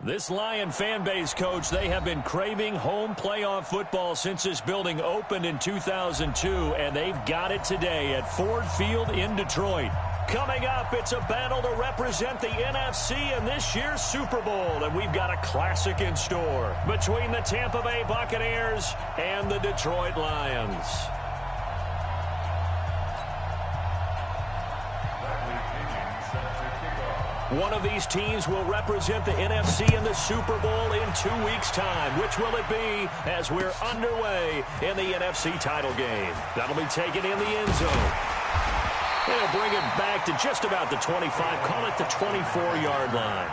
This Lion fan base, Coach, they have been craving home playoff football since this building opened in 2002, and they've got it today at Ford Field in Detroit. Coming up, it's a battle to represent the NFC in this year's Super Bowl, and we've got a classic in store between the Tampa Bay Buccaneers and the Detroit Lions. One of these teams will represent the NFC in the Super Bowl in 2 weeks' time. Which will it be as we're underway in the NFC title game? That'll be taken in the end zone. They'll bring it back to just about the 25, call it the 24-yard line.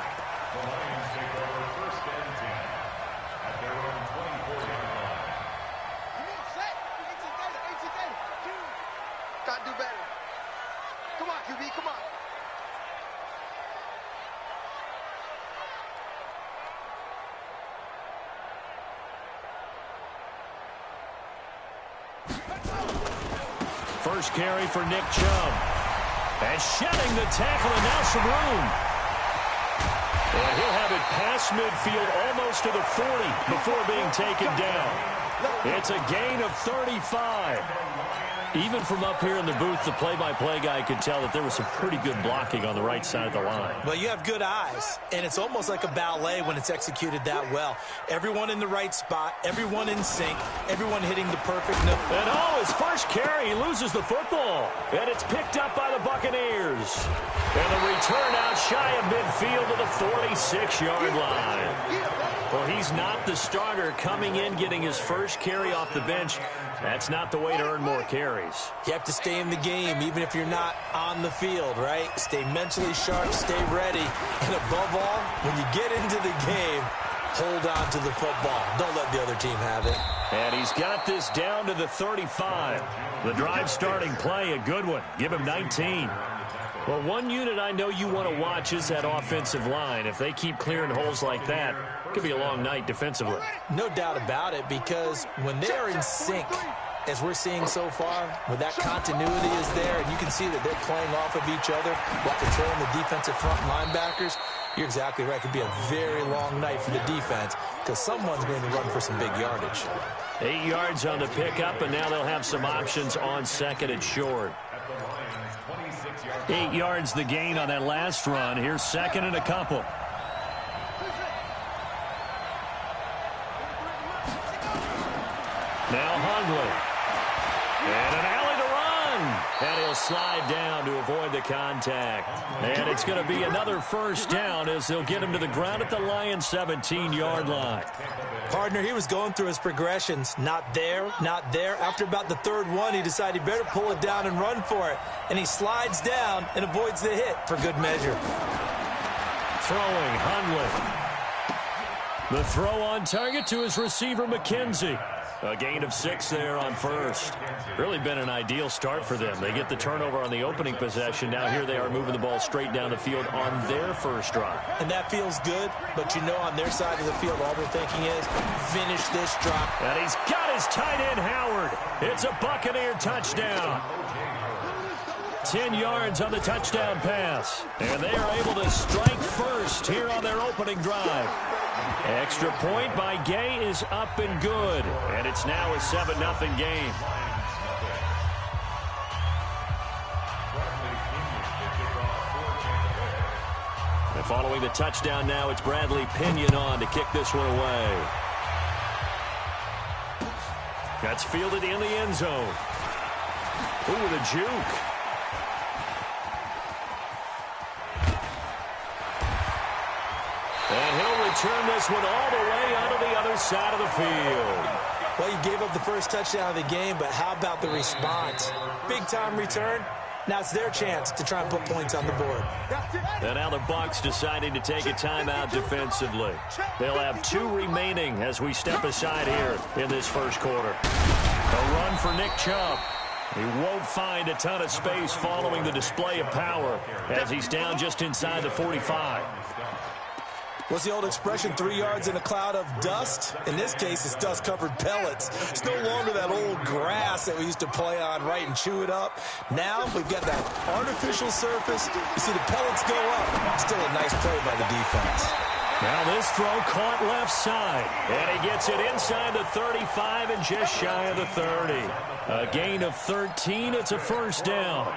Got to do better. Come on, QB, come on. First carry for Nick Chubb. And shedding the tackle, and now some room. And he'll have it past midfield almost to the 40 before being taken down. It's a gain of 35. Even from up here in the booth, the play-by-play guy could tell that there was some pretty good blocking on the right side of the line. Well, you have good eyes, and it's almost like a ballet when it's executed that well. Everyone in the right spot, everyone in sync, everyone hitting the perfect note. And his first carry, he loses the football. And it's picked up by the Buccaneers. And the return out shy of midfield to the 46-yard line. Well, he's not the starter coming in, getting his first carry off the bench. That's not the way to earn more carries. You have to stay in the game, even if you're not on the field, right? Stay mentally sharp, stay ready. And above all, when you get into the game, hold on to the football. Don't let the other team have it. And he's got this down to the 35. The drive starting play, a good one. Give him 19. Well, one unit I know you want to watch is that offensive line. If they keep clearing holes like that, it could be a long night defensively. No doubt about it, because when they are in sync, as we're seeing so far, when that continuity is there, and you can see that they're playing off of each other while controlling the defensive front linebackers, you're exactly right. It could be a very long night for the defense because someone's going to run for some big yardage. 8 yards on the pickup, and now they'll have some options on second and short. 8 yards the gain on that last run. Here's second and a couple. Now Hundley. And an alley to run. And he'll slide down to avoid the contact. And it's going to be another first down as they'll get him to the ground at the Lions' 17-yard line. Partner, he was going through his progressions. Not there, not there. After about the third one, he decided he better pull it down and run for it. And he slides down and avoids the hit for good measure. Throwing, Hundley. The throw on target to his receiver, McKenzie. A gain of 6 there on first. Really been an ideal start for them. They get the turnover on the opening possession. Now here they are moving the ball straight down the field on their first drive. And that feels good, but you know on their side of the field, all they're thinking is finish this drive. And he's got his tight end, Howard. It's a Buccaneer touchdown. 10 yards on the touchdown pass. And they are able to strike first here on their opening drive. Extra point by Gay is up and good. And it's now a 7-0 game. And following the touchdown now, it's Bradley Pinion on to kick this one away. That's fielded in the end zone. Ooh, with a juke. And he'll return this one all the way out of the other side of the field. Well, you gave up the first touchdown of the game, but how about the response? Big-time return. Now it's their chance to try and put points on the board. And now the Bucs deciding to take a timeout defensively. They'll have 2 remaining as we step aside here in this first quarter. A run for Nick Chubb. He won't find a ton of space following the display of power as he's down just inside the 45. What's the old expression, 3 yards in a cloud of dust? In this case, it's dust-covered pellets. It's no longer that old grass that we used to play on, right, and chew it up. Now we've got that artificial surface. You see the pellets go up. Still a nice play by the defense. Now this throw caught left side. And he gets it inside the 35 and just shy of the 30. A gain of 13. It's a first down.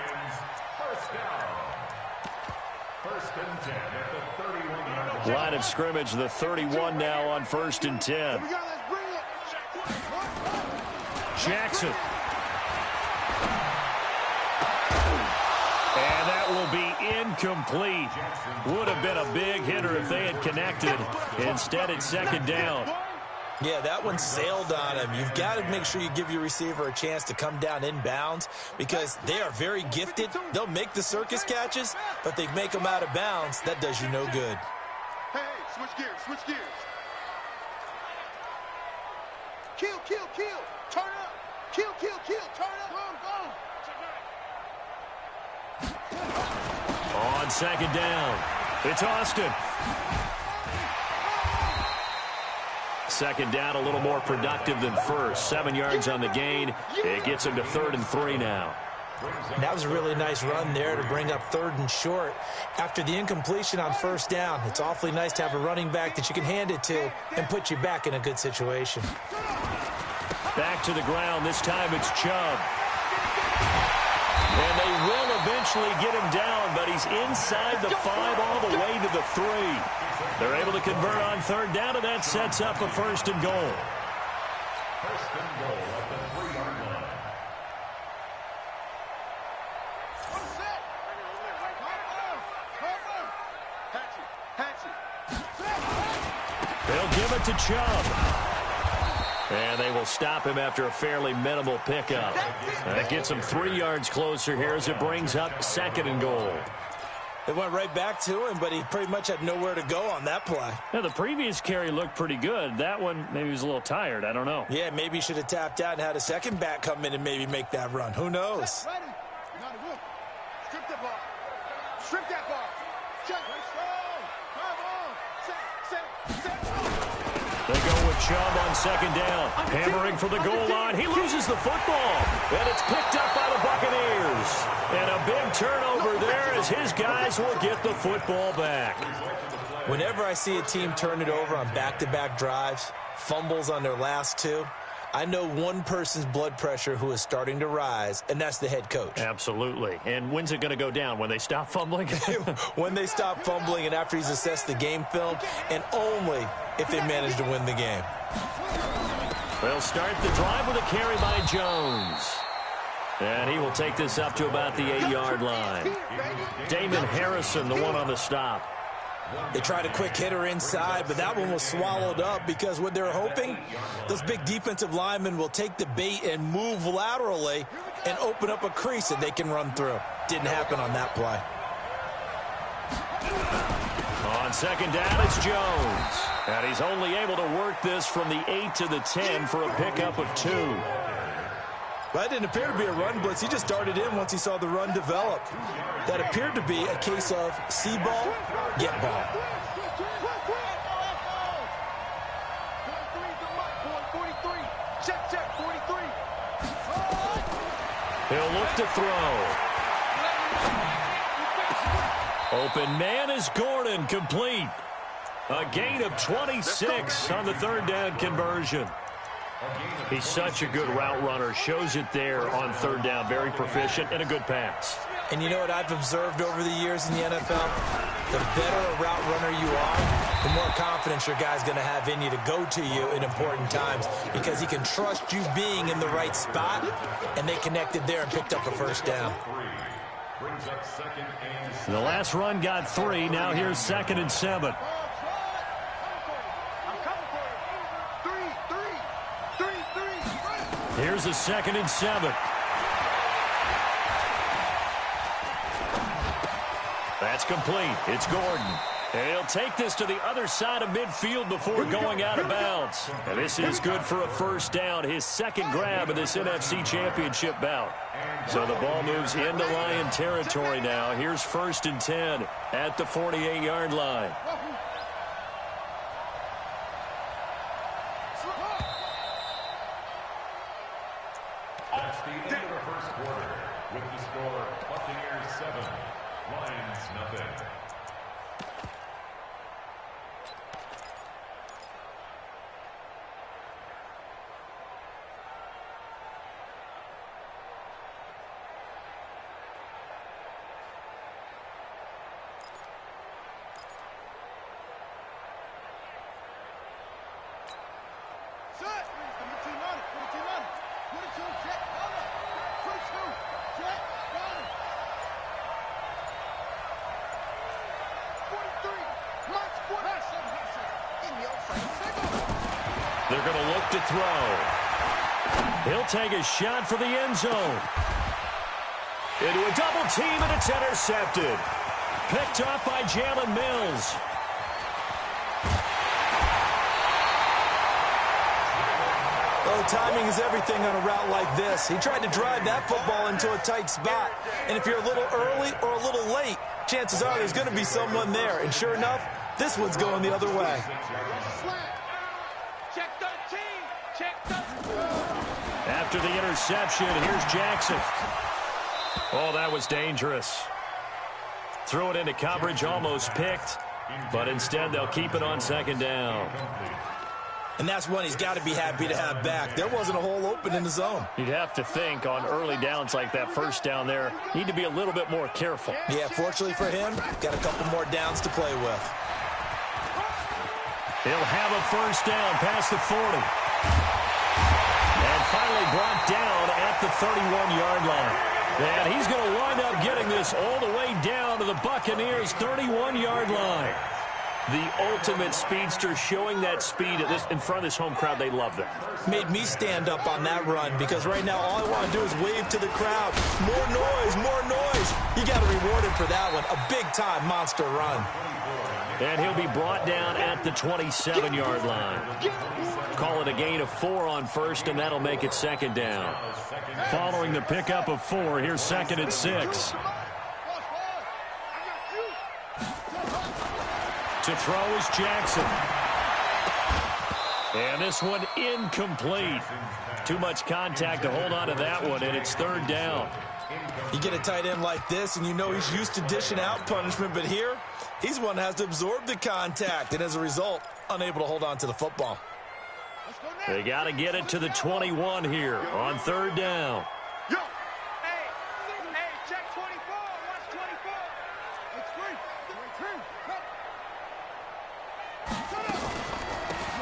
Line of scrimmage, the 31 now on 1st and 10. Jackson. And that will be incomplete. Would have been a big hitter if they had connected. Instead, it's 2nd down. Yeah, that one sailed on him. You've got to make sure you give your receiver a chance to come down inbounds because they are very gifted. They'll make the circus catches, but they make them out of bounds. That does you no good. Hey, switch gears, switch gears. Kill, kill, kill. Turn up. Kill, kill, kill. Turn up. Go. On 2nd down, it's Austin. 2nd down, a little more productive than first. 7 yards on the gain. It gets him to 3rd and 3 now. That was a really nice run there to bring up 3rd and short. After the incompletion on 1st down, it's awfully nice to have a running back that you can hand it to and put you back in a good situation. Back to the ground. This time it's Chubb. And they will eventually get him down, but he's inside the 5 all the way to the 3. They're able to convert on 3rd down, and that sets up a 1st and goal. 1st and goal at the 3-yard line. They'll give it to Chubb. And they will stop him after a fairly minimal pickup. That gets him 3 yards closer here as it brings up 2nd and goal. They went right back to him, but he pretty much had nowhere to go on that play. Now, the previous carry looked pretty good. That one, maybe he was a little tired. I don't know. Yeah, maybe he should have tapped out and had a second back come in and maybe make that run. Who knows? Strip that ball. Strip that ball. Check. They go with Chubb on 2nd down. Hammering for the goal line. He loses the football. And it's picked up by the Buccaneers. And a big turnover there as his guys will get the football back. Whenever I see a team turn it over on back-to-back drives, fumbles on their last 2, I know one person's blood pressure who is starting to rise, and that's the head coach. Absolutely. And when's it going to go down? When they stop fumbling? When they stop fumbling and after he's assessed the game film, and only if they manage to win the game. They'll start the drive with a carry by Jones. And he will take this up to about the 8-yard line. Damon Harrison, the one on the stop. They tried a quick hitter inside, but that one was swallowed up because what they're hoping, those big defensive linemen will take the bait and move laterally and open up a crease that they can run through. Didn't happen on that play. On 2nd down, it's Jones. And he's only able to work this from the 8 to the 10 for a pickup of 2. Well, that didn't appear to be a run blitz. He just darted in once he saw the run develop. That appeared to be a case of see ball, get ball. He'll look to throw. Open man is Gordon, complete. A gain of 26 on the 3rd down conversion. He's such a good route runner. Shows it there on 3rd down. Very proficient and a good pass. And you know what I've observed over the years in the NFL? The better a route runner you are, the more confidence your guy's going to have in you to go to you in important times because he can trust you being in the right spot, and they connected there and picked up a 1st down. The last run got 3. Now here's 2nd and 7. Here's a 2nd and 7. That's complete. It's Gordon. And he'll take this to the other side of midfield before going out of bounds. And this is good for a 1st down, his 2nd grab of this NFC Championship bout. So the ball moves into Lion territory now. Here's 1st and 10 at the 48-yard line. That's the end of the 1st quarter with the score Buccaneers 7, Lions nothing. They're going to look to throw. He'll take a shot for the end zone. Into a double team, and it's intercepted. Picked off by Jalen Mills. Oh, timing is everything on a route like this. He tried to drive that football into a tight spot. And if you're a little early or a little late, chances are there's going to be someone there. And sure enough, this one's going the other way. After the interception, here's Jackson. Oh, that was dangerous. Threw it into coverage, almost picked. But instead, they'll keep it on second down. And that's one he's got to be happy to have back. There wasn't a hole open in the zone. You'd have to think on early downs like that first down there, need to be a little bit more careful. Yeah, fortunately for him, got a couple more downs to play with. He'll have a first down past the 40. And finally brought down at the 31-yard line. And he's going to wind up getting this all the way down to the Buccaneers' 31-yard line. The ultimate speedster, showing that speed in front of this home crowd. They love that. Made me stand up on that run because right now all I want to do is wave to the crowd. More noise, more noise. You got to reward him for that one. A big-time monster run. And he'll be brought down at the 27-yard line. Call it a gain of 4 on first, and that'll make it second down. Following the pickup of 4, here's second and 6. To throw is Jackson. And this one incomplete. Too much contact to hold on to that one, and it's third down. You get a tight end like this, and you know he's used to dishing out punishment, but here, he's one that has to absorb the contact, and as a result, unable to hold on to the football. They got to get it to the 21 here on third down. Check 24. Watch 24. It's free.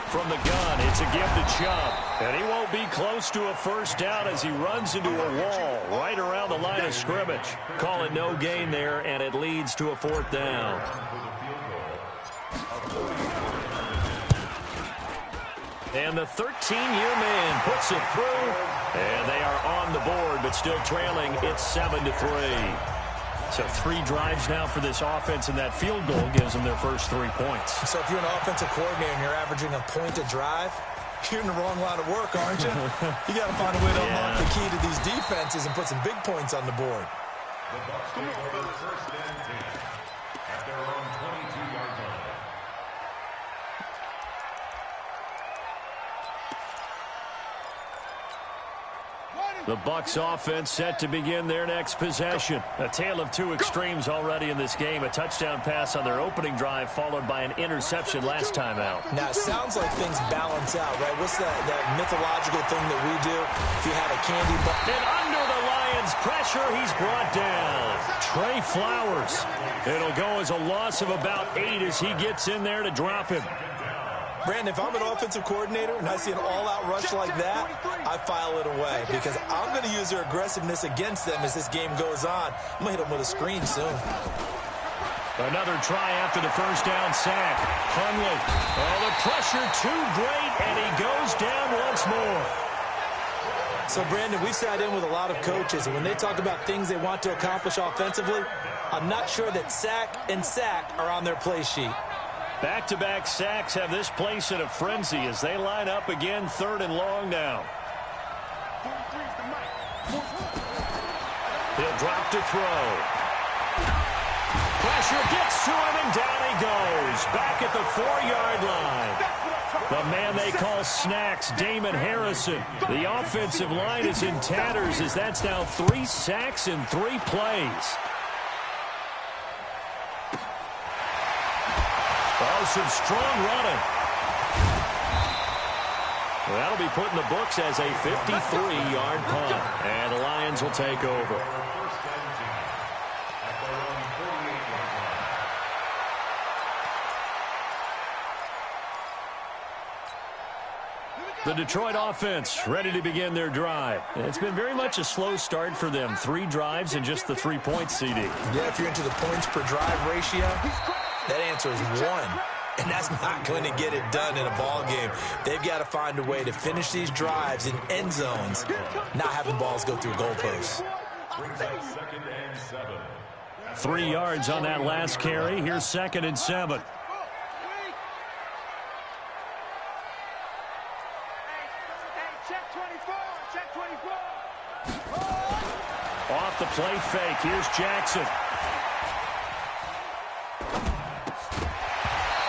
From the gun, it's a give to Chubb. And he won't be close to a first down as he runs into a wall right around the line of scrimmage. Call it no gain there, and it leads to a fourth down. And the 13-year man puts it through. And they are on the board, but still trailing. It's 7-3. So 3 drives now for this offense, and that field goal gives them their first 3 points. So if you're an offensive coordinator and you're averaging a point a drive, you're in the wrong line of work, aren't you? You got to find a way to unlock the key to these defenses and put some big points on the board. The Bucs take over first and 10 at their own 22-yard line. The Bucs offense set to begin their next possession. A tale of 2 extremes already in this game. A touchdown pass on their opening drive, followed by an interception last time out. Now, it sounds like things balance out, right? What's that mythological thing that we do? If you had a candy bar. And under the Lions' pressure, he's brought down. Trey Flowers. It'll go as a loss of about 8 as he gets in there to drop him. Brandon, if I'm an offensive coordinator and I see an all-out rush like that, I file it away because I'm going to use their aggressiveness against them as this game goes on. I'm going to hit them with a screen soon. Another try after the first down sack. Hundley. Oh, the pressure too great, and he goes down once more. So, Brandon, we've sat in with a lot of coaches, and when they talk about things they want to accomplish offensively, I'm not sure that sack and sack are on their play sheet. Back-to-back sacks have this place in a frenzy as they line up again, third and long now. He'll drop to throw. Pressure gets to him, and down he goes. Back at the 4-yard line. The man they call Snacks, Damon Harrison. The offensive line is in tatters as that's now 3 sacks in 3 plays. Oh, some strong running. That'll be put in the books as a 53-yard punt. And the Lions will take over. The Detroit offense ready to begin their drive. It's been very much a slow start for them. 3 drives and just the 3 points, CD. Yeah, if you're into the points per drive ratio, that answer is 1. And that's not going to get it done in a ball game. They've got to find a way to finish these drives in end zones, not having balls go through goalposts. 3 yards on that last carry. Here's 2nd and 7. Off the play fake. Here's Jackson.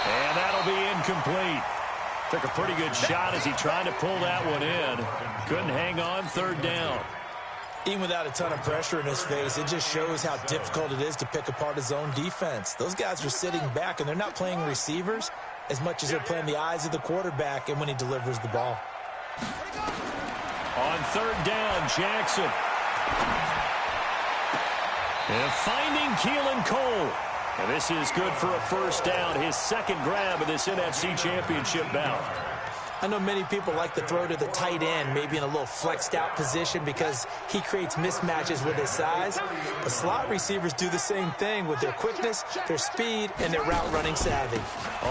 And that'll be incomplete. Took a pretty good shot as he tried to pull that one in. Couldn't hang on. 3rd down. Even without a ton of pressure in his face, it just shows how difficult it is to pick apart his own defense. Those guys are sitting back, and they're not playing receivers as much as they're playing the eyes of the quarterback and when he delivers the ball. On 3rd down, Jackson. And finding Keelan Cole. And this is good for a 1st down, his 2nd grab of this NFC Championship bout. I know many people like to throw to the tight end, maybe in a little flexed out position because he creates mismatches with his size. But slot receivers do the same thing with their quickness, their speed, and their route running savvy.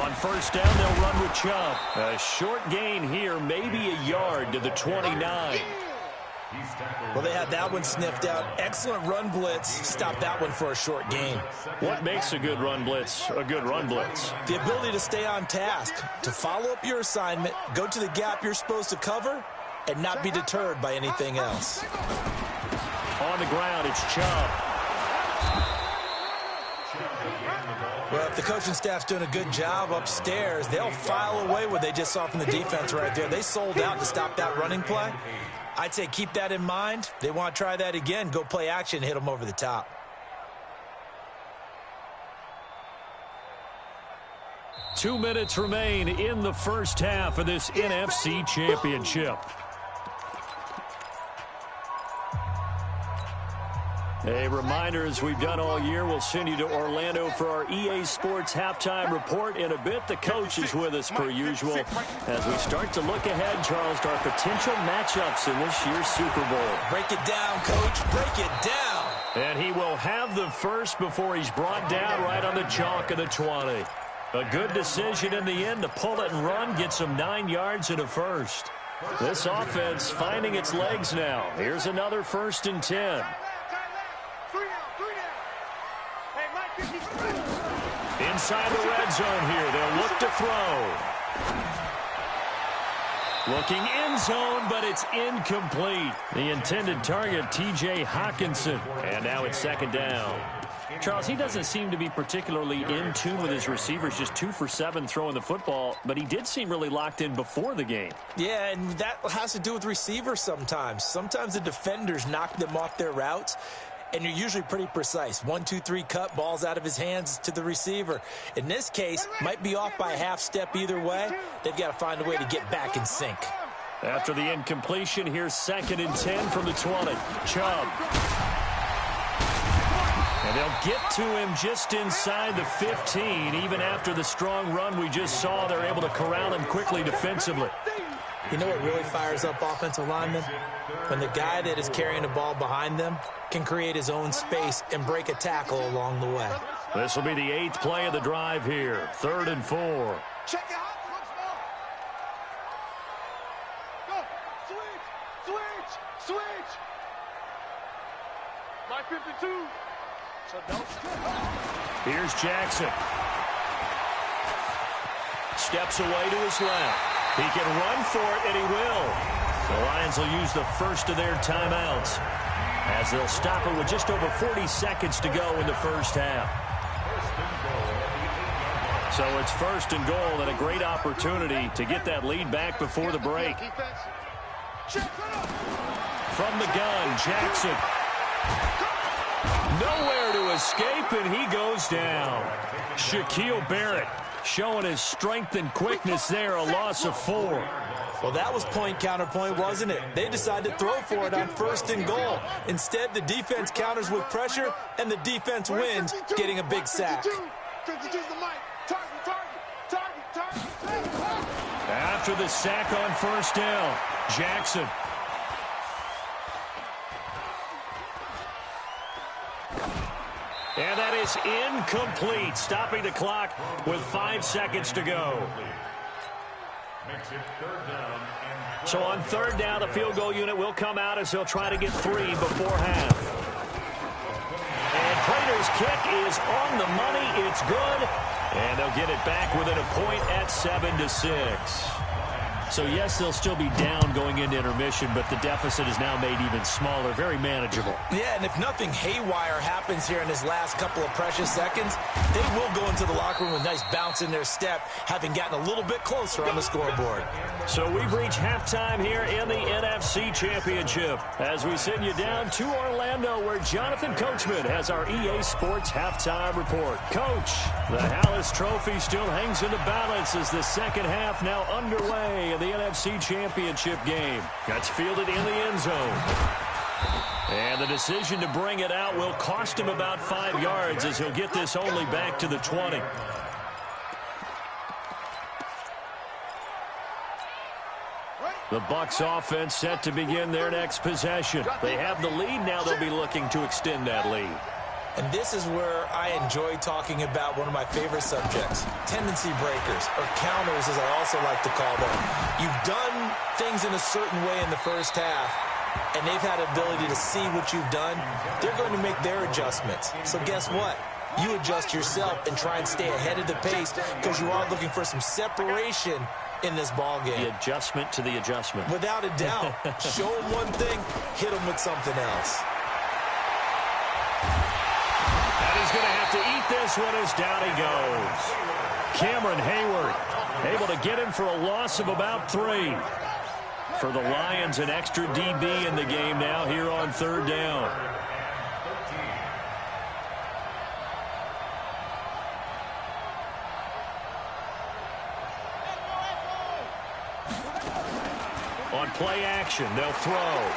On 1st down, they'll run with Chubb. A short gain here, maybe a yard to the 29. Well, they had that one sniffed out. Excellent run blitz. Stopped that one for a short gain. What makes a good run blitz a good run blitz? The ability to stay on task, to follow up your assignment, go to the gap you're supposed to cover, and not be deterred by anything else. On the ground, it's Chubb. Well, if the coaching staff's doing a good job upstairs, they'll file away what they just saw from the defense right there. They sold out to stop that running play. I'd say keep that in mind. They want to try that again. Go play action, hit them over the top. Two minutes remain in the first half of this NFC Championship. A reminder, as we've done all year, we'll send you to Orlando for our EA Sports halftime report in a bit. The coach is with us per usual as we start to look ahead, Charles, to our potential matchups in this year's Super Bowl. Break it down, Coach. Break it down. And he will have the first before he's brought down right on the chalk of the 20. A good decision in the end to pull it and run, gets him 9 yards and a first. This offense finding its legs now. Here's another 1st and 10. Inside the red zone here. They'll look to throw. Looking end zone, but it's incomplete. The intended target, T.J. Hawkinson. And now it's 2nd down. Charles, he doesn't seem to be particularly in tune with his receivers, just 2 for 7 throwing the football, but he did seem really locked in before the game. Yeah, and that has to do with receivers sometimes. Sometimes the defenders knock them off their routes, and you're usually pretty precise. 1, 2, 3 cut, balls out of his hands to the receiver. In this case, might be off by a half step either way. They've got to find a way to get back in sync. After the incompletion, here's 2nd and 10 from the 20. Chubb. And they'll get to him just inside the 15. Even after the strong run we just saw, they're able to corral him quickly defensively. You know what really fires up offensive linemen? When the guy that is carrying the ball behind them can create his own space and break a tackle along the way. This will be the 8th play of the drive here. 3rd and 4. Check it out. Go. Switch. My 52. So don't. Here's Jackson. Steps away to his left. He can run for it, and he will. The Lions will use the first of their timeouts as they'll stop it with just over 40 seconds to go in the first half. So it's 1st and goal, and a great opportunity to get that lead back before the break. From the gun, Jackson. Nowhere to escape, and he goes down. Shaquille Barrett showing his strength and quickness there, a loss of 4. Well, that was point counterpoint, wasn't it? They decided to throw for it on 1st and goal. Instead, the defense counters with pressure, and the defense wins, getting a big sack. After after the sack on first down. Jackson. And that is incomplete, stopping the clock with 5 seconds to go. So on third down, the field goal unit will come out as they'll try to get 3 before half. And Prater's kick is on the money. It's good. And they'll get it back within a point at 7-6. So, yes, they'll still be down going into intermission, but the deficit is now made even smaller, very manageable. Yeah, and if nothing haywire happens here in his last couple of precious seconds, they will go into the locker room with a nice bounce in their step, having gotten a little bit closer on the scoreboard. So we've reached halftime here in the NFC Championship as we send you down to Orlando, where Jonathan Coachman has our EA Sports halftime report. Coach, the Hallis Trophy still hangs in the balance as the second half now underway in the NFC Championship game. That's fielded in the end zone. And the decision to bring it out will cost him about 5 yards as he'll get this only back to the 20. The Bucs offense set to begin their next possession. They have the lead. Now they'll be looking to extend that lead. And this is where I enjoy talking about one of my favorite subjects, tendency breakers, or counters as I also like to call them. You've done things in a certain way in the first half, and they've had the ability to see what you've done. They're going to make their adjustments. So guess what? You adjust yourself and try and stay ahead of the pace because you are looking for some separation in this ball game. The adjustment to the adjustment. Without a doubt. Show them one thing, hit them with something else. And he's going to have to eat this one as down he goes. Cameron Hayward able to get him for a loss of about 3. For the Lions, an extra DB in the game now here on third down. On play action, they'll throw.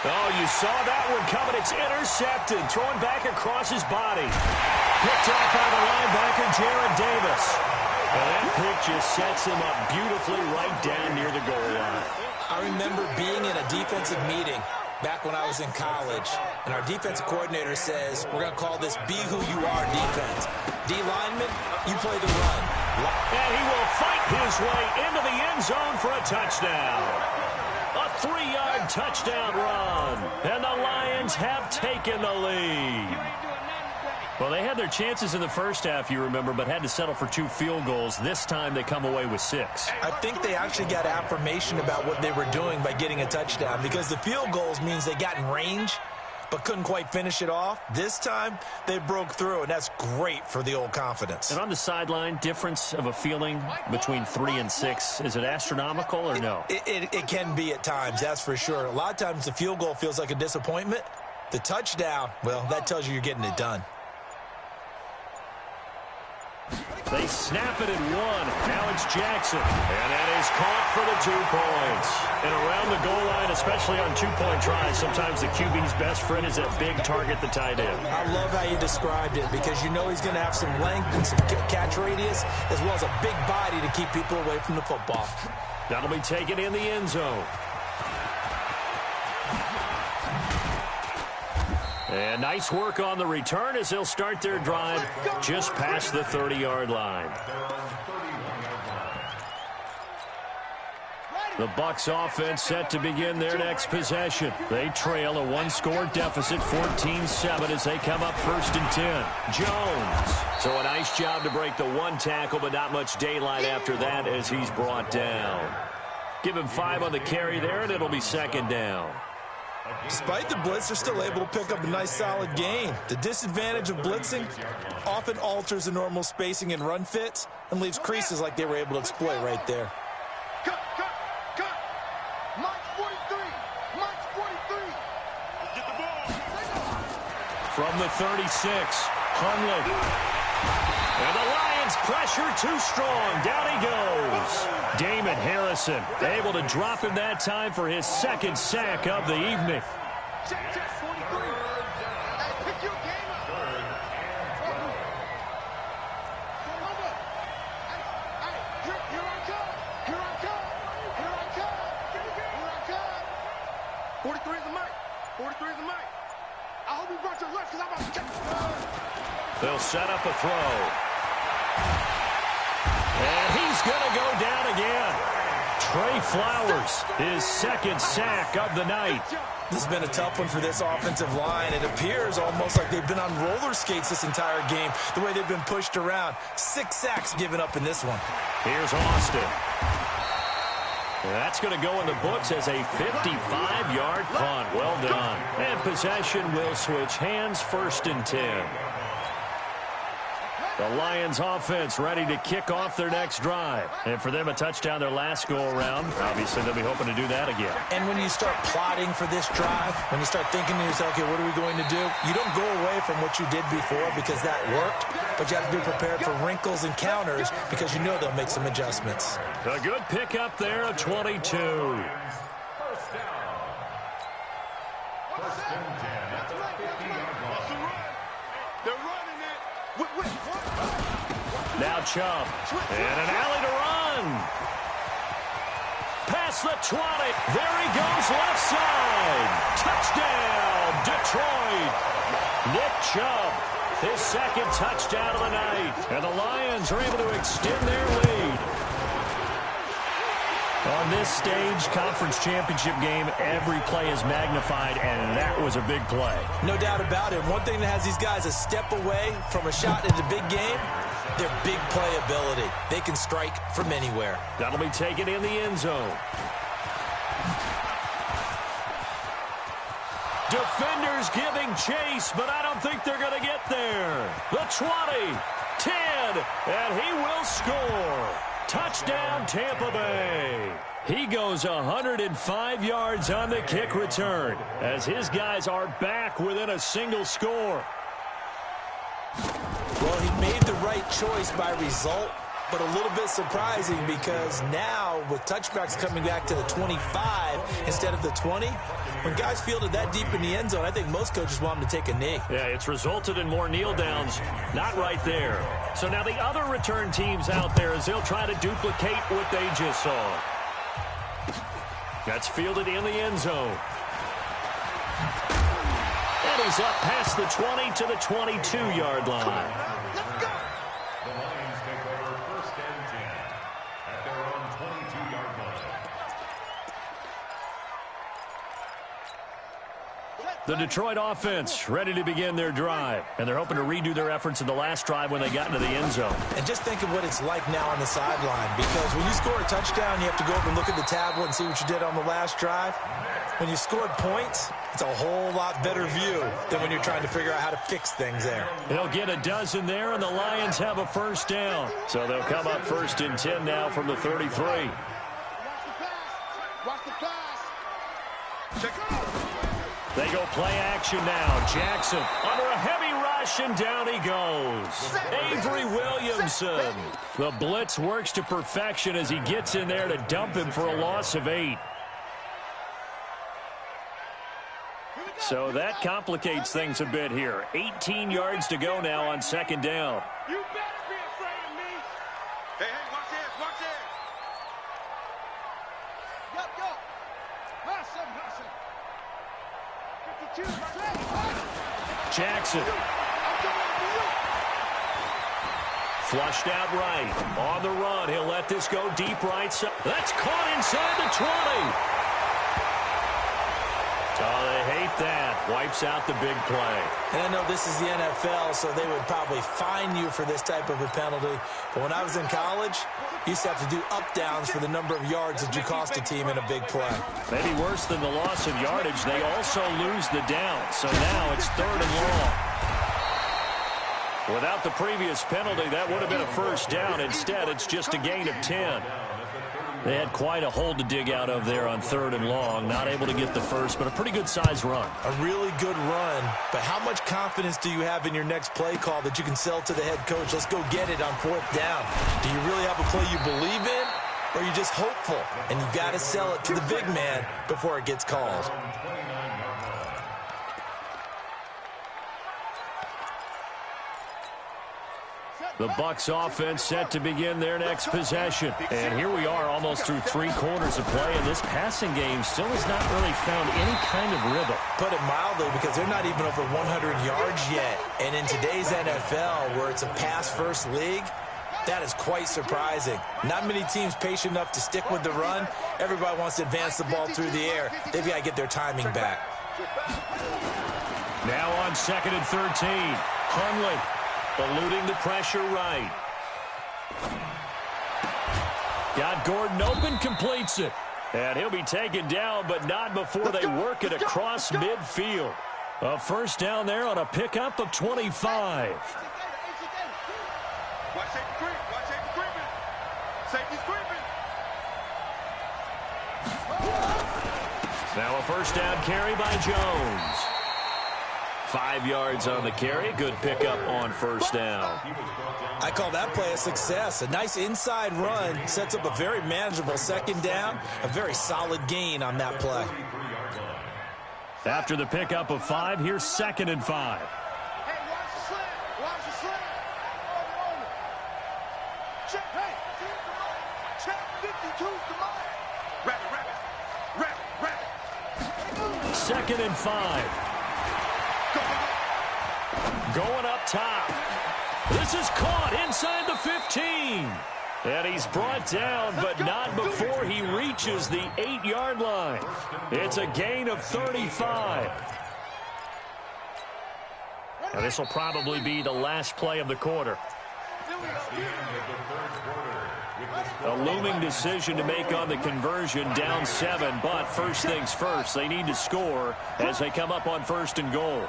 Oh, you saw that one coming. It's intercepted. Thrown back across his body. Picked up by the linebacker, Jared Davis. And that pick just sets him up beautifully right down near the goal line. I remember being in a defensive meeting back when I was in college, and our defensive coordinator says, we're going to call this Be Who You Are defense. D lineman, you play the run. And he will fight his way into the end zone for a touchdown. A 3-yard touchdown run. And the Lions have taken the lead. Well, they had their chances in the first half, you remember, but had to settle for 2 field goals. This time they come away with 6. I think they actually got affirmation about what they were doing by getting a touchdown, because the field goals means they got in range but couldn't quite finish it off. This time they broke through, and that's great for the old confidence. And on the sideline, difference of a feeling between 3 and 6, is it astronomical or no? It can be at times, that's for sure. A lot of times the field goal feels like a disappointment. The touchdown, well, that tells you you're getting it done. They snap it at 1. Now it's Jackson. And that is caught for the 2 points. And around the goal line, especially on 2-point tries, sometimes the QB's best friend is that big target, the tight end. I love how you described it, because you know he's going to have some length and some catch radius, as well as a big body to keep people away from the football. That'll be taken in the end zone. And nice work on the return as they'll start their drive just past the 30-yard line. The Bucs offense set to begin their next possession. They trail a 1-score deficit, 14-7, as they come up 1st and 10. Jones. So a nice job to break the 1 tackle, but not much daylight after that as he's brought down. Give him 5 on the carry there, and it'll be 2nd down. Despite the blitz, they're still able to pick up a nice, solid gain. The disadvantage of blitzing often alters the normal spacing and run fits and leaves creases like they were able to exploit right there. Cut. March 43. March 43. Get the ball. From the 36, Hundley. And the Lions pressure too strong. Down he goes. Damon Harrison able to drop him that time for his 2nd sack of the evening. Check 43. Hey, pick your game up. They'll set up a throw. And he's going to go down again. Trey Flowers, his second sack of the night. This has been a tough one for this offensive line. It appears almost like they've been on roller skates this entire game, the way they've been pushed around. 6 sacks given up in this one. Here's Austin. That's going to go in the books as a 55-yard punt. Well done. And possession will switch hands, 1st and 10. The Lions offense ready to kick off their next drive. And for them, a touchdown their last go-around. Obviously, they'll be hoping to do that again. And when you start plotting for this drive, when you start thinking to yourself, okay, what are we going to do? You don't go away from what you did before because that worked, but you have to be prepared for wrinkles and counters because you know they'll make some adjustments. A good pickup there of 22. First down. First and 10 at the 50-yard line. They're running it. Now Chubb. And an alley to run. Past the 20. There he goes left side. Touchdown, Detroit. Nick Chubb, his second touchdown of the night. And the Lions are able to extend their lead. On this stage, conference championship game, every play is magnified, and that was a big play. No doubt about it. One thing that has these guys a step away from a shot in the big game, their big play ability. They can strike from anywhere. That'll be taken in the end zone. Defenders giving chase, but I don't think they're going to get there. The 20, 10, and he will score. Touchdown, Tampa Bay. He goes 105 yards on the kick return as his guys are back within a single score. Well, he made the right choice by result, but a little bit surprising because now with touchbacks coming back to the 25 instead of the 20, when guys fielded that deep in the end zone, I think most coaches want them to take a knee. Yeah, it's resulted in more kneel downs. Not right there. So now the other return teams out there as they'll try to duplicate what they just saw. That's fielded in the end zone. And he's up past the 20 to the 22-yard line. The Lions take over 1st and 10 at their own 22-yard line. The Detroit offense ready to begin their drive, and they're hoping to redo their efforts in the last drive when they got into the end zone. And just think of what it's like now on the sideline, because when you score a touchdown, you have to go up and look at the tablet and see what you did on the last drive. When you scored points, it's a whole lot better view than when you're trying to figure out how to fix things there. They'll get a dozen there, and the Lions have a first down. So they'll come up 1st and 10 now from the 33. Watch the pass. Check it out. They go play action now. Jackson under a heavy rush, and down he goes. Avery Williamson. The blitz works to perfection as he gets in there to dump him for a loss of 8. So that complicates things a bit here. 18 yards to go now on 2nd down. You better be afraid of me. Hey, watch this, watch this. Go. Hustle. 52, Jackson. Flushed out right. On the run. He'll let this go deep right side. That's caught inside the 20. Oh, they hate that. Wipes out the big play. And I know this is the NFL, so they would probably fine you for this type of a penalty. But when I was in college, you used to have to do up-downs for the number of yards that you cost a team in a big play. Maybe worse than the loss of yardage, they also lose the down. So now it's 3rd and long. Without the previous penalty, that would have been a first down. Instead, it's just a gain of 10. They had quite a hole to dig out of there on 3rd and long. Not able to get the first, but a pretty good-sized run. A really good run, but how much confidence do you have in your next play call that you can sell to the head coach? Let's go get it on 4th down. Do you really have a play you believe in, or are you just hopeful? And you've got to sell it to the big man before it gets called. The Bucs offense set to begin their next possession. And here we are almost through 3 quarters of play, and this passing game still has not really found any kind of rhythm. Put it mildly, because they're not even over 100 yards yet. And in today's NFL, where it's a pass-first league, that is quite surprising. Not many teams patient enough to stick with the run. Everybody wants to advance the ball through the air. They've got to get their timing back. Now on 2nd and 13. Hundley eluding the pressure right. Got Gordon open, completes it. And he'll be taken down, but not before they work it across midfield. A first down there on a pickup of 25. Watch safety creep. Watch safety creeping. Safety's creeping. Now a first down carry by Jones. 5 yards on the carry. Good pickup on first down. I call that play a success. A nice inside run sets up a very manageable second down. A very solid gain on that play. After the pickup of 5, here's 2nd and 5. Hey, watch the slant. Watch the slant. On it. Check. Hey, check 52's the line. Rabbit. 2nd and 5. Going up top. This is caught inside the 15. And he's brought down, but not before he reaches the 8-yard line. It's a gain of 35. Now this will probably be the last play of the quarter. A looming decision to make on the conversion, down 7, but first things first, they need to score as they come up on 1st and goal.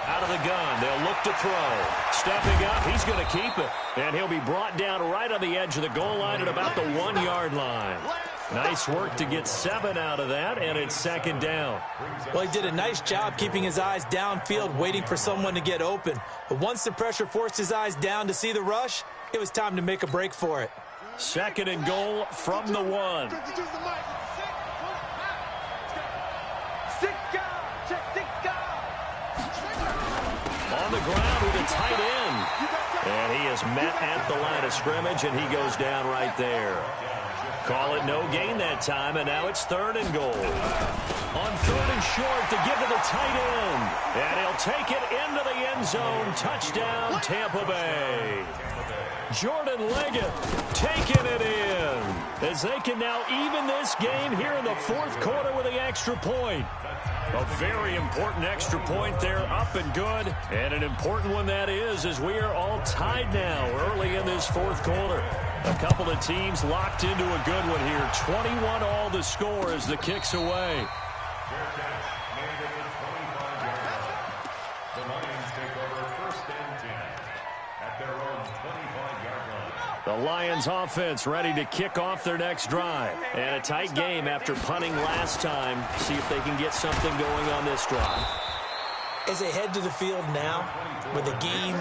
Out of the gun, they'll look to throw. Stepping up, he's going to keep it. And he'll be brought down right on the edge of the goal line at about the 1-yard line. Nice work to get 7 out of that, and it's 2nd down. Well, he did a nice job keeping his eyes downfield, waiting for someone to get open. But once the pressure forced his eyes down to see the rush, it was time to make a break for it. 2nd and goal from the 1. On the ground with a tight end. And he is met at the line of scrimmage, and he goes down right there. Call it no gain that time, and now it's 3rd and goal. On 3rd and short to give to the tight end. And he'll take it into the end zone. Touchdown, Tampa Bay. Jordan Leggett taking it in as they can now even this game here in the 4th quarter with the extra point. A very important extra point there, up and good. And an important one that is, as we are all tied now early in this 4th quarter. A couple of teams locked into a good one here. 21 all the score as the kick's away. The Lions take over 1st and 10 at their own 25-yard line. The Lions offense ready to kick off their next drive. And a tight game after punting last time. See if they can get something going on this drive. As they head to the field now, with the game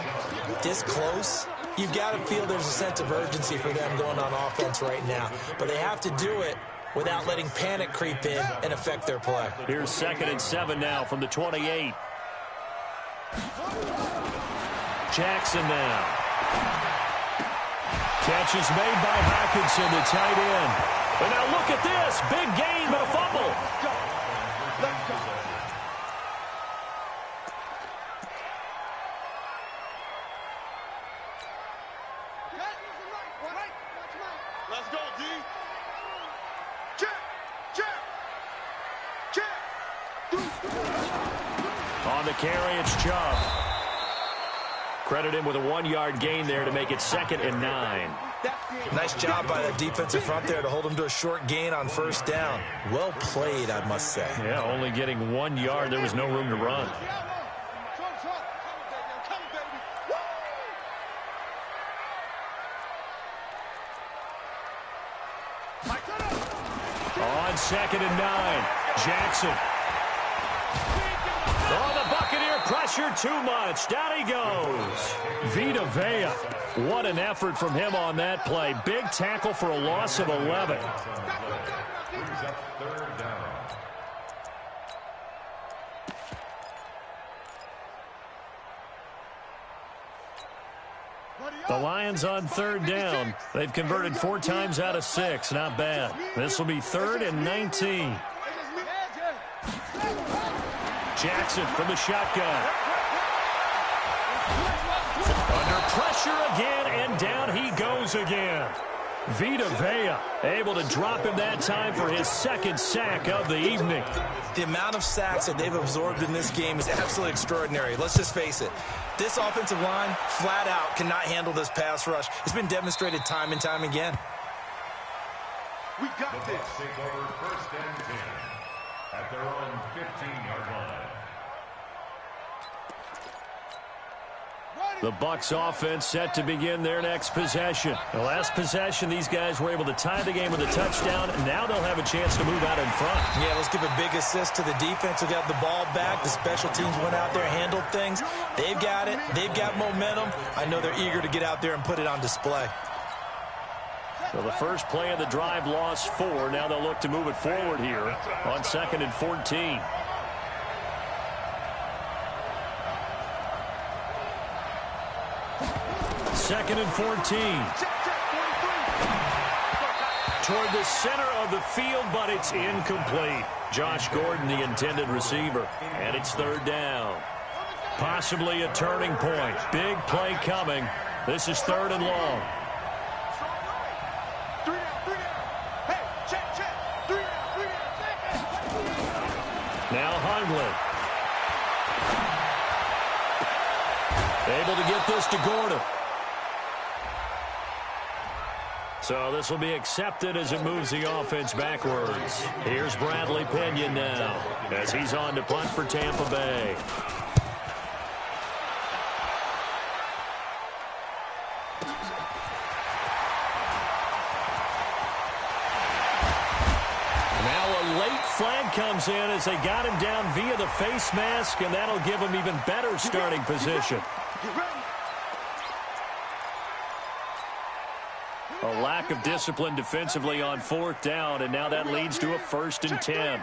this close, you've got to feel there's a sense of urgency for them going on offense right now. But they have to do it without letting panic creep in and affect their play. Here's 2nd and 7 now from the 28. Jackson now. Catch is made by Hockenson, the tight end. And now look at this. Big gain, but a fumble. Let's go, D. Check. On the carry, it's Chubb. Credit him with a 1-yard gain there to make it 2nd and 9. Nice job by the defensive front there to hold him to a short gain on 1st down. Well played, I must say. Yeah, only getting 1 yard. There was no room to run. On 2nd and 9, Jackson. Oh, the Buccaneer pressure too much. Down he goes. Vita Vea. What an effort from him on that play. Big tackle for a loss of 11. Brings up 3rd down. The Lions on third down. They've converted 4 times out of 6. Not bad. This will be 3rd and 19. Jackson from the shotgun. Under pressure again, and down he goes again. Vita Vea able to drop him that time for his 2nd sack of the evening. The amount of sacks that they've absorbed in this game is absolutely extraordinary. Let's just face it. This offensive line, flat out, cannot handle this pass rush. It's been demonstrated time and time again. We got this. Bucs take over 1st and 10 at their own 15-yard line. The Bucs offense set to begin their next possession. The last possession, these guys were able to tie the game with a touchdown, and now they'll have a chance to move out in front. Yeah, let's give a big assist to the defense who got the ball back. The special teams went out there, handled things. They've got it. They've got momentum. I know they're eager to get out there and put it on display. So the first play of the drive lost 4. Now they'll look to move it forward here on 2nd and 14. Second and 14. Toward the center of the field, but it's incomplete. Josh Gordon, the intended receiver. And it's 3rd down. Possibly a turning point. Big play coming. This is 3rd and long. Now Hundley. Able to get this to Gordon. So this will be accepted as it moves the offense backwards. Here's Bradley Pinion now as he's on to punt for Tampa Bay. Now a late flag comes in as they got him down via the face mask, and that'll give him even better starting position. A lack of discipline defensively on 4th down, and now that leads to a 1st and 10.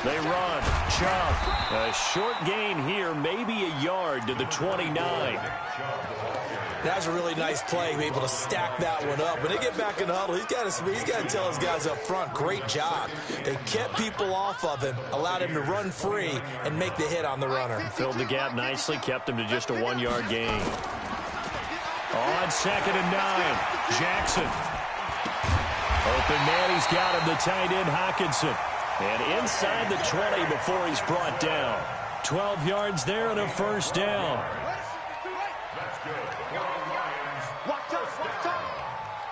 They run. Chubb. A short gain here, maybe a yard to the 29. That's a really nice play, be able to stack that one up. When they get back in the huddle, he's got to tell his guys up front, great job. They kept people off of him, allowed him to run free, and make the hit on the runner. Filled the gap nicely, kept him to just a 1-yard gain. On 2nd and 9, Jackson. Open man, he's got him, the tight end, Hockenson. And inside the 20 before he's brought down. 12 yards there and a 1st down. That's good. Watch out, watch out.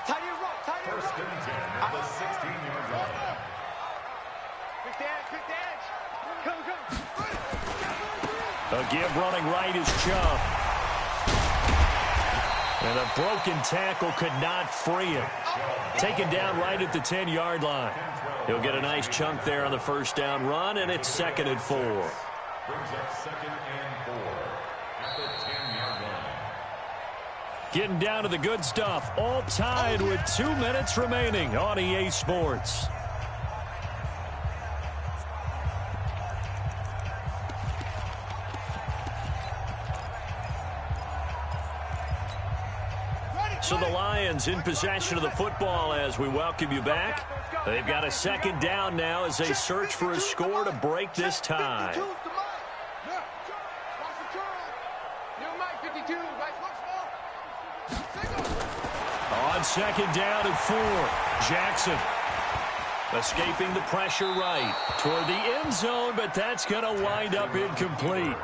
Tight end right, tight end 1st and 10 at the 16-yard line. Quick dash. Come. A give running right is Chubb. And a broken tackle could not free him. Taken down right at the 10-yard line. He'll get a nice chunk there on the 1st down run, and it's 2nd and 4. Brings up 2nd and 4 at the 10-yard line. Getting down to the good stuff. All tied with 2 minutes remaining on EA Sports. So the Lions in possession of the football as we welcome you back. They've got a 2nd down now as they search for a score to break this tie. On 2nd down and 4, Jackson. Escaping the pressure right toward the end zone, but that's going to wind up incomplete.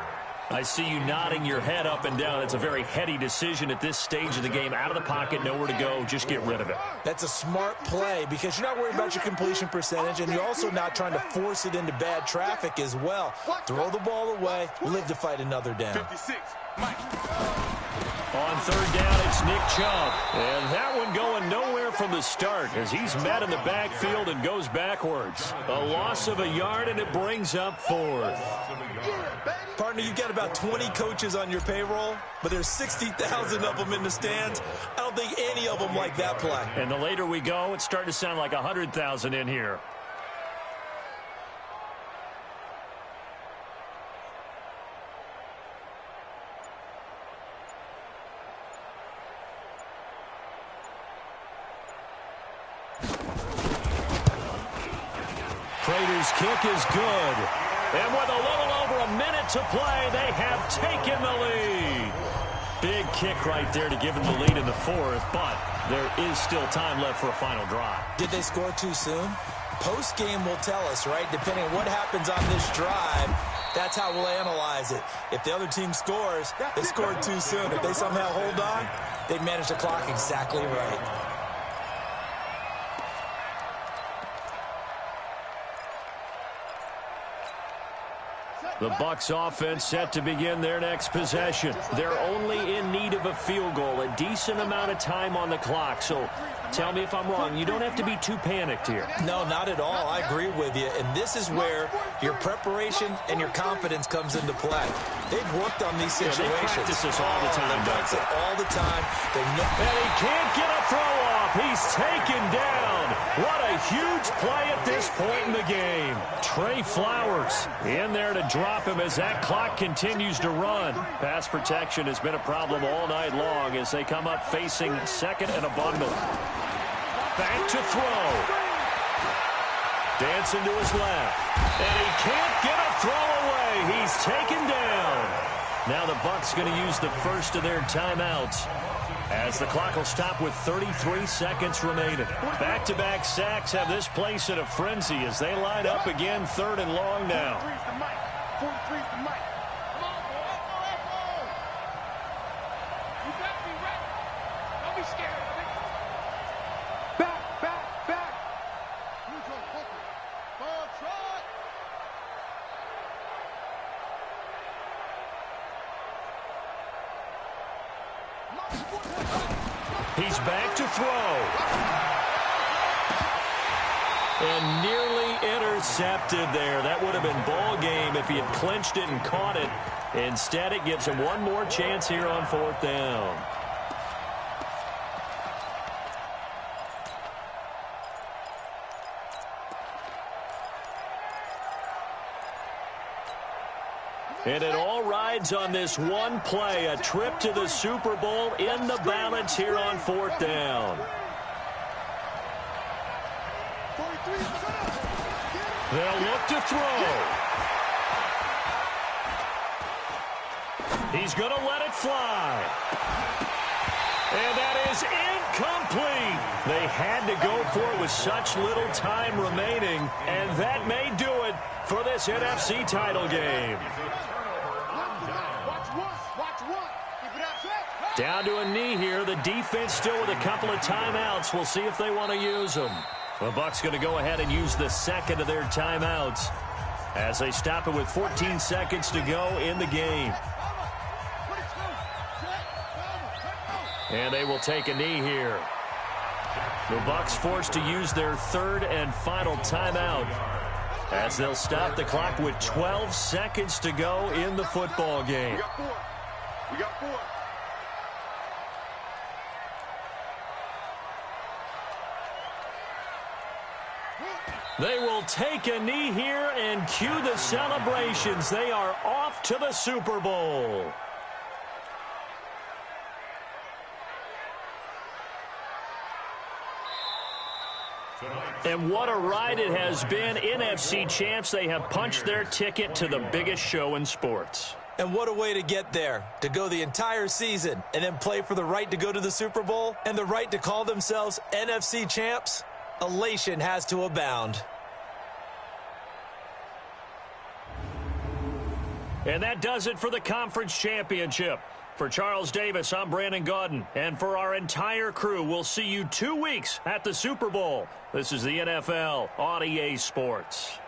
I see you nodding your head up and down. It's a very heady decision at this stage of the game. Out of the pocket, nowhere to go. Just get rid of it. That's a smart play because you're not worried about your completion percentage, and you're also not trying to force it into bad traffic as well. Throw the ball away, live to fight another down. 56, Mike. On 3rd down, it's Nick Chubb. And that one going nowhere from the start as he's met in the backfield and goes backwards. A loss of a yard, and it brings up 4th. Partner, you've got about 20 coaches on your payroll, but there's 60,000 of them in the stands. I don't think any of them like that play. And the later we go, it's starting to sound like 100,000 in here. Prater's kick is good. And with a little over a minute to play, they have taken the lead. Big kick right there to give them the lead in the fourth, but there is still time left for a final drive. Did they score too soon? Post-game will tell us, right? Depending on what happens on this drive, that's how we'll analyze it. If the other team scores, they scored too soon. If they somehow hold on, they managed the clock exactly right. The Bucs offense set to begin their next possession. They're only in need of a field goal, a decent amount of time on the clock. So tell me if I'm wrong. You don't have to be too panicked here. No, not at all. I agree with you. And this is where your preparation and your confidence comes into play. They've worked on these situations. They practice this all the time. They practice it all the time. And he can't get a throw off. He's taken down. What a huge play at this point in the game. Trey Flowers in there to drop him as that clock continues to run. Pass protection has been a problem all night long as they come up facing second and a bundle. Back to throw. Dancing to his left. And he can't get a throw away. He's taken down. Now the Bucs going to use the first of their timeouts as the clock will stop with 33 seconds remaining. Back-to-back sacks have this place in a frenzy as they line up again, third and long now. He's back to throw. And nearly intercepted there. That would have been ball game if he had clinched it and caught it. Instead, it gives him one more chance here on fourth down. And it all rides on this one play, a trip to the Super Bowl in the balance here on fourth down. They'll look to throw. He's going to let it fly. And that is incomplete. They had to go for it with such little time remaining, and that may do it for this NFC title game. Down to a knee here. The defense still with a couple of timeouts. We'll see if they want to use them. The Bucs going to go ahead and use the second of their timeouts as they stop it with 14 seconds to go in the game. And they will take a knee here. The Bucs forced to use their third and final timeout as they'll stop the clock with 12 seconds to go in the football game. We got four. They will take a knee here and cue the celebrations. They are off to the Super Bowl. And what a ride it has been. NFC champs, they have punched their ticket to the biggest show in sports. And what a way to get there, to go the entire season and then play for the right to go to the Super Bowl and the right to call themselves NFC champs. Elation has to abound. And that does it for the conference championship. For Charles Davis, I'm Brandon Gaudin. And for our entire crew, we'll see you 2 weeks at the Super Bowl. This is the NFL on EA Sports.